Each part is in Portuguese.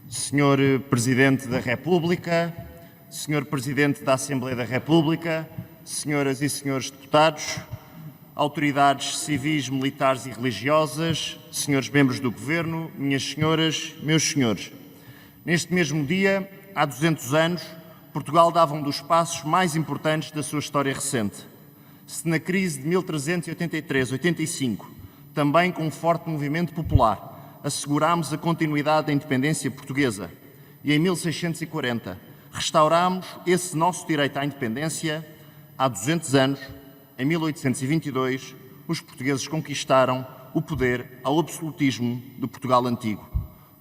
Senhor Presidente da República, Senhor Presidente da Assembleia da República, Senhoras e Senhores Deputados, autoridades civis, militares e religiosas, senhores membros do Governo, minhas senhoras, meus senhores. Neste mesmo dia, há 200 anos, Portugal dava um dos passos mais importantes da sua história recente. Se na crise de 1383-85, também com um forte movimento popular, assegurámos a continuidade da independência portuguesa e em 1640 restaurámos esse nosso direito à independência, há 200 anos, em 1822, os portugueses conquistaram o poder ao absolutismo do Portugal antigo.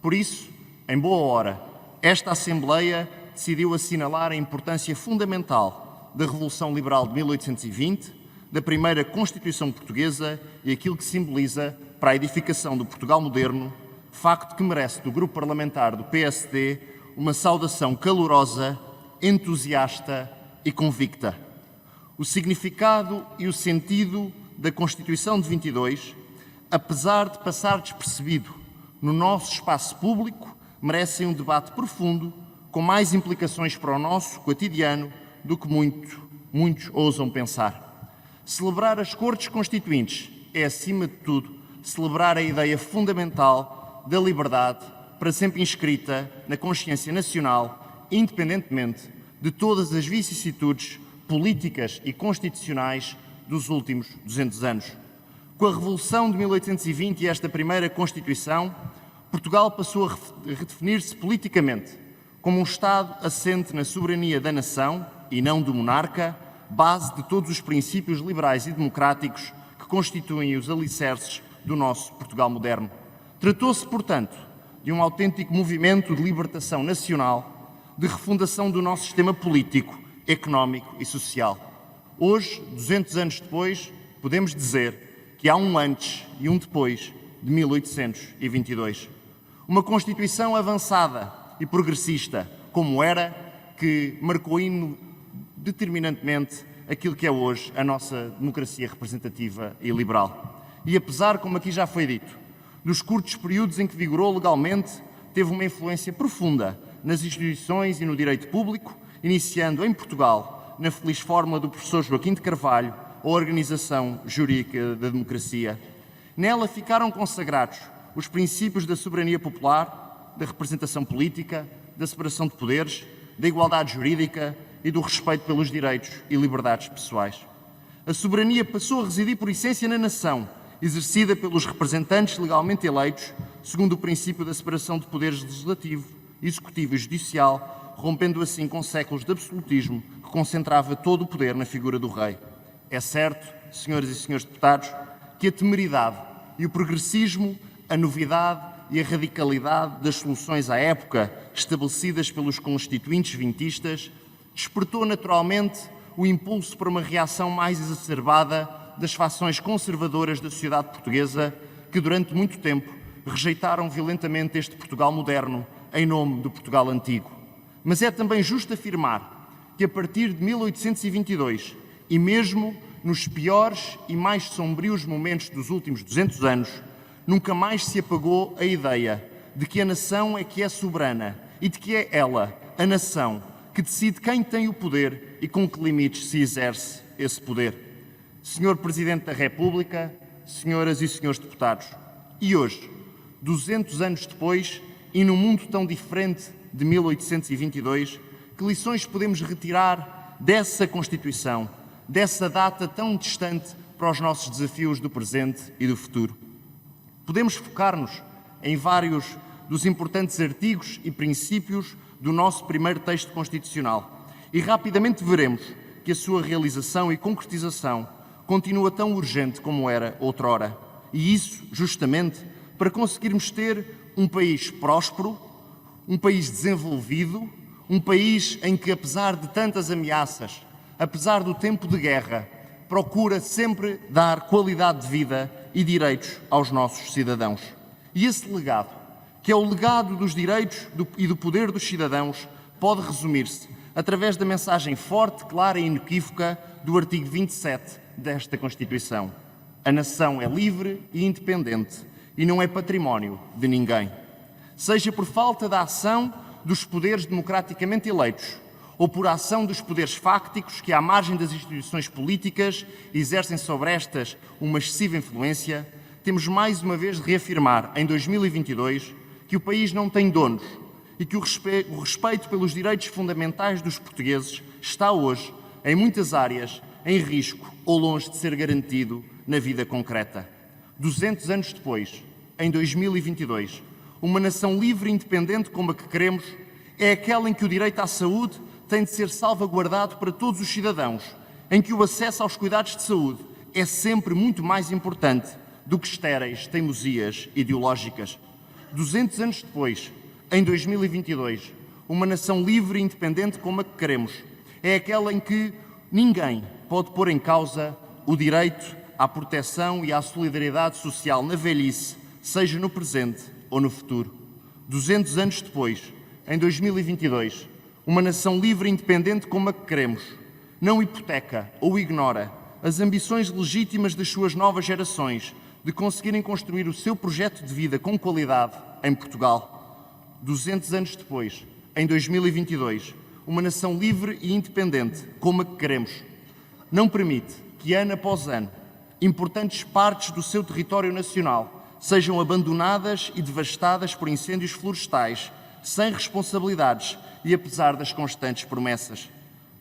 Por isso, em boa hora, esta Assembleia decidiu assinalar a importância fundamental da Revolução Liberal de 1820, da primeira Constituição Portuguesa e aquilo que simboliza para a edificação do Portugal moderno, facto que merece do Grupo Parlamentar do PSD uma saudação calorosa, entusiasta e convicta. O significado e o sentido da Constituição de 22, apesar de passar despercebido no nosso espaço público, merecem um debate profundo, com mais implicações para o nosso cotidiano do que muitos ousam pensar. Celebrar as Cortes Constituintes é, acima de tudo, celebrar a ideia fundamental da liberdade para sempre inscrita na consciência nacional, independentemente de todas as vicissitudes políticas e constitucionais dos últimos 200 anos. Com a Revolução de 1820 e esta primeira Constituição, Portugal passou a redefinir-se politicamente como um Estado assente na soberania da nação e não do monarca, base de todos os princípios liberais e democráticos que constituem os alicerces do nosso Portugal moderno. Tratou-se, portanto, de um autêntico movimento de libertação nacional, de refundação do nosso sistema político, económico e social. Hoje, 200 anos depois, podemos dizer que há um antes e um depois de 1822. Uma Constituição avançada e progressista, como era, que marcou determinantemente aquilo que é hoje a nossa democracia representativa e liberal. E apesar, como aqui já foi dito, dos curtos períodos em que vigorou legalmente, teve uma influência profunda nas instituições e no direito público, iniciando em Portugal, na feliz fórmula do professor Joaquim de Carvalho, a Organização Jurídica da Democracia. Nela ficaram consagrados os princípios da soberania popular, da representação política, da separação de poderes, da igualdade jurídica e do respeito pelos direitos e liberdades pessoais. A soberania passou a residir por essência na nação, exercida pelos representantes legalmente eleitos, segundo o princípio da separação de poderes legislativo, executivo e judicial, rompendo assim com séculos de absolutismo que concentrava todo o poder na figura do rei. É certo, senhoras e senhores deputados, que a temeridade e o progressismo, a novidade e a radicalidade das soluções à época estabelecidas pelos constituintes vintistas despertou naturalmente o impulso para uma reação mais exacerbada das fações conservadoras da sociedade portuguesa que durante muito tempo rejeitaram violentamente este Portugal moderno em nome do Portugal antigo. Mas é também justo afirmar que a partir de 1822 e mesmo nos piores e mais sombrios momentos dos últimos 200 anos, nunca mais se apagou a ideia de que a nação é que é soberana e de que é ela, a nação, que decide quem tem o poder e com que limites se exerce esse poder. Senhor Presidente da República, senhoras e senhores deputados, e hoje, 200 anos depois, e num mundo tão diferente de 1822, que lições podemos retirar dessa Constituição, dessa data tão distante para os nossos desafios do presente e do futuro? Podemos focar-nos em vários dos importantes artigos e princípios do nosso primeiro texto constitucional e rapidamente veremos que a sua realização e concretização continua tão urgente como era outrora. E isso, justamente, para conseguirmos ter um país próspero, um país desenvolvido, um país em que, apesar de tantas ameaças, apesar do tempo de guerra, procura sempre dar qualidade de vida e direitos aos nossos cidadãos. E esse legado, que é o legado dos direitos e do poder dos cidadãos, pode resumir-se através da mensagem forte, clara e inequívoca do artigo 27 desta Constituição. A nação é livre e independente e não é património de ninguém. seja por falta da ação dos poderes democraticamente eleitos ou por ação dos poderes fácticos que, à margem das instituições políticas, exercem sobre estas uma excessiva influência, temos mais uma vez de reafirmar, em 2022, que o país não tem donos e que o respeito pelos direitos fundamentais dos portugueses está hoje, em muitas áreas, em risco ou longe de ser garantido na vida concreta. 200 anos depois, em 2022, uma nação livre e independente como a que queremos é aquela em que o direito à saúde tem de ser salvaguardado para todos os cidadãos, em que o acesso aos cuidados de saúde é sempre muito mais importante do que estéreis teimosias ideológicas. 200 anos depois, em 2022, uma nação livre e independente como a que queremos é aquela em que ninguém pode pôr em causa o direito à proteção e à solidariedade social na velhice, seja no presente ou no futuro. 200 anos depois, em 2022, uma nação livre e independente como a que queremos não hipoteca ou ignora as ambições legítimas das suas novas gerações de conseguirem construir o seu projeto de vida com qualidade em Portugal. 200 anos depois, em 2022, uma nação livre e independente como a que queremos não permite que, ano após ano, importantes partes do seu território nacional sejam abandonadas e devastadas por incêndios florestais, sem responsabilidades e apesar das constantes promessas.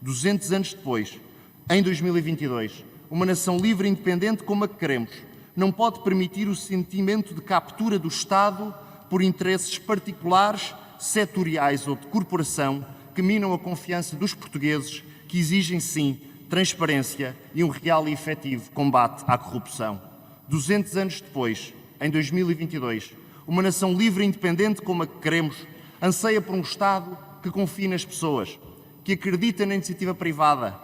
200 anos depois, em 2022, uma nação livre e independente como a que queremos não pode permitir o sentimento de captura do Estado por interesses particulares, setoriais ou de corporação que minam a confiança dos portugueses, que exigem, sim, transparência e um real e efetivo combate à corrupção. 200 anos depois, em 2022, uma nação livre e independente como a que queremos anseia por um Estado que confie nas pessoas, que acredita na iniciativa privada,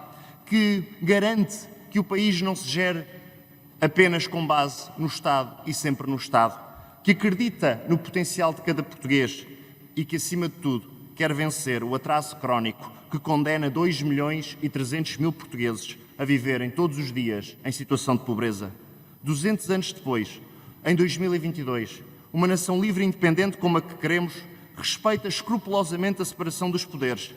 que garante que o país não se gere apenas com base no Estado e sempre no Estado, que acredita no potencial de cada português e que, acima de tudo, quer vencer o atraso crónico que condena 2.300.000 portugueses a viverem todos os dias em situação de pobreza. 200 anos depois, em 2022, uma nação livre e independente como a que queremos respeita escrupulosamente a separação dos poderes,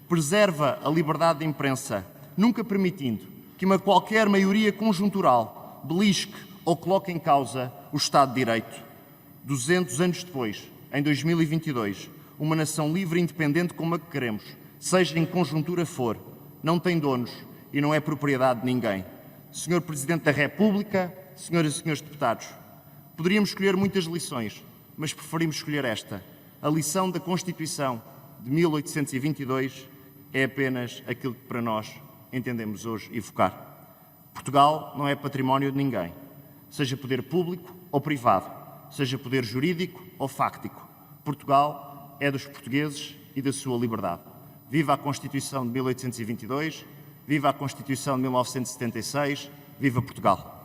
preserva a liberdade de imprensa, nunca permitindo que uma qualquer maioria conjuntural belisque ou coloque em causa o Estado de Direito. 200 anos depois, em 2022, uma nação livre e independente como a que queremos, seja em que conjuntura for, não tem donos e não é propriedade de ninguém. Senhor Presidente da República, senhoras e senhores deputados, poderíamos escolher muitas lições, mas preferimos escolher esta. A lição da Constituição de 1822 é apenas aquilo que para nós entendemos hoje evocar. Portugal não é património de ninguém, seja poder público ou privado, seja poder jurídico ou fáctico. Portugal é dos portugueses e da sua liberdade. Viva a Constituição de 1822, viva a Constituição de 1976, viva Portugal!